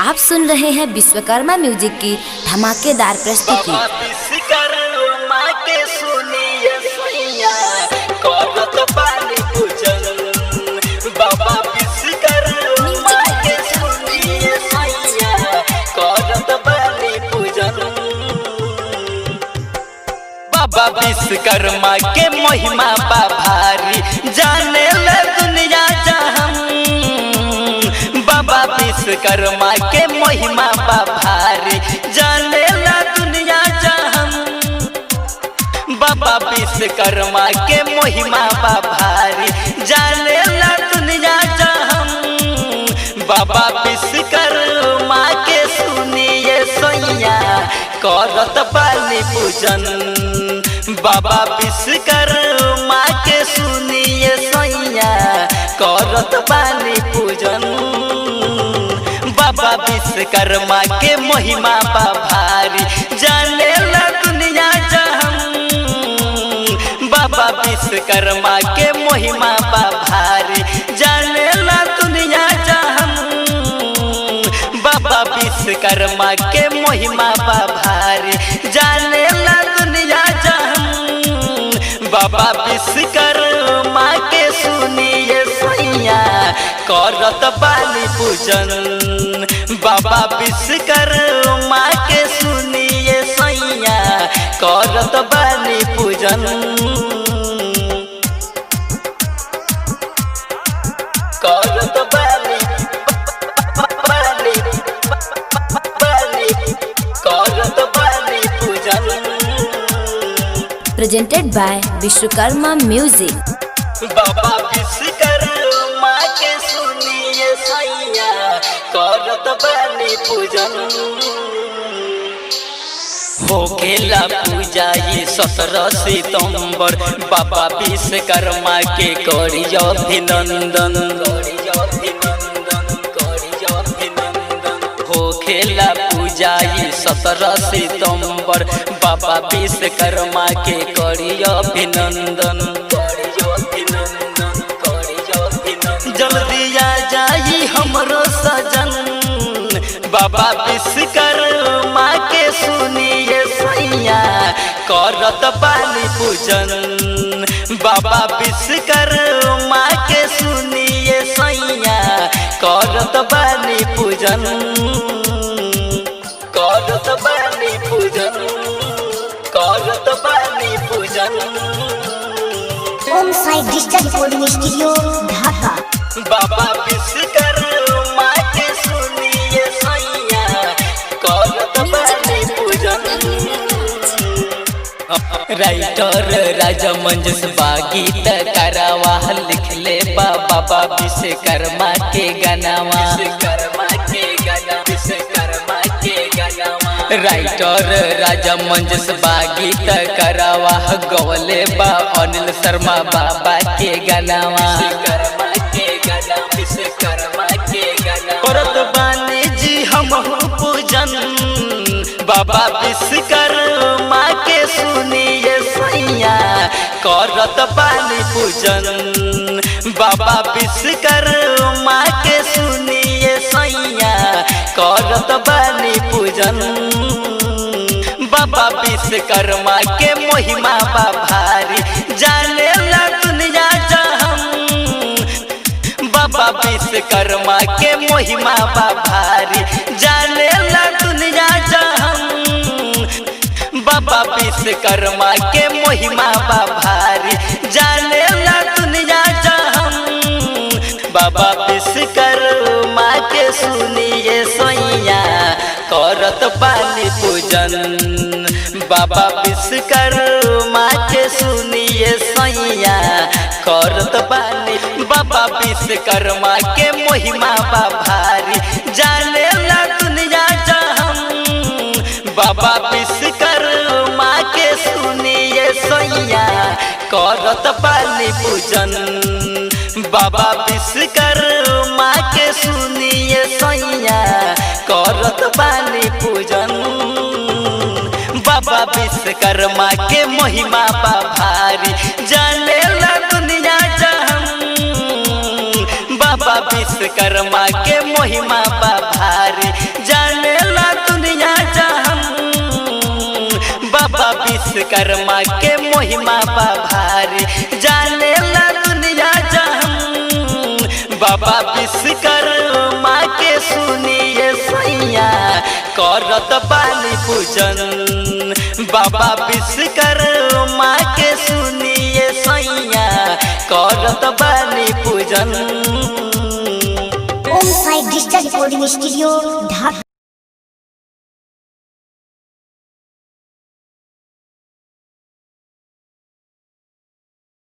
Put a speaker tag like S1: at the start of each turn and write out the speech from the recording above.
S1: आप सुन रहे हैं विश्वकर्मा म्यूजिक की धमाकेदार प्रस्तुति।
S2: बाबा विश्वकर्मा के महिमा बा भारी, जाने ला दुनिया जहां। बाबा विश्वकर्मा के महिमा बा भारी, जाने ला दुनिया जहां। बाबा विश्वकर्मा के महिमा बा भारी, जाने ला दुनिया जहां। बाबा विश्वकर्मा के सुनिए सैया करत बाली पूजन। बाबा विश्वकर्मा के सुनिए सैया करत बाली पूजन। बाबा विश्वकर्मा के महिमा बा भारी, जाने ला दुनिया जहां। बाबा विश्वकर्मा के महिमा बा भारी, जाने ला दुनिया जहां। बाबा विश्वकर्मा के महिमा बा भारी, जाने ला दुनिया जहां। बाबा विश्वकर्मा के सुनिए सैया करत बाली पूजन। बाबा विश्वकर्मा के सुनिए सैया करत बाली पूजन। करत बाली करत बाली पूजन।
S1: Presented by Vishwakarma music.
S2: बाबा विश्वकर्मा के सुनिए सैया करत बाली पूजन। होखेला पूजा ये 17 सितंबर, बाबा विश्वकर्मा के करियो अभिनंदन। होखेला पूजा ये 17 सितंबर, बाबा विश्वकर्मा के करियो अभिनंदन। जल्दी आ जाई हमरो सजन। बाबा विश्वकर्मा के सुनिए सैया करत बाली पूजन। बाबा विश्वकर्मा के सुनिए सैया करत बाली पूजन। करत बाली पूजन, करत बाली पूजन।
S3: ओम साई डिजिटल रिकॉर्डिंग स्टूडियो ढाका।
S2: बाबा विश्वकर्मा के सुनिए सैया करत बाली पूजन। राइटर राजा मंजस गीत करावा लिखले बाबा विश्वकर्मा के गानावा। राइटर राजा मंजस गीत करावा गवले बा अनिल शर्मा बाबा के गानावा। करत बानी जी हम पूजन। बाबा विश्वकर्मा के सुनिए सैया करत बाली पूजन। बाबा विश्वकर्मा के सुनिए सैया करत बाली पूजन। बाबा विश्वकर्मा के महिमा बा भारी, जाने ला दुनिया जहां। बाबा विश्वकर्मा के महिमा बा भारी, जाने ला दुनिया जहां। बाबा विश्वकर्मा के महिमा बा भारी, जाने ला दुनिया जहां। बाबा विश्वकर्मा के सुनिए सैया करत बाली पूजन। बाबा विश्वकर्मा के सुनिए सैया करत बाली। बाबा विश्वकर्मा के महिमा बा भारी, जाने ला दुनिया जहां। बाबा विश्वकर्मा के सुनिए सैया करत बाली पूजन। बाबा विश्वकर्मा के सुनिए सैया करत बाली पूजन। बाबा विश्वकर्मा के महिमा बा भारी, जाने ला दुनिया जहां। बाबा विश्वकर्मा के महिमा बा भारी, विश्वकर्मा के महिमा बा भारी, जाने ला दुनिया जहां। बाबा विश्वकर्मा के सुनिए सैया करत बानी पूजन। बाबा विश्वकर्मा के सुनिए सैया करत बानी पूजन।
S3: ओम साई डिजिटल रिकॉर्डिंग स्टूडियो ढाका।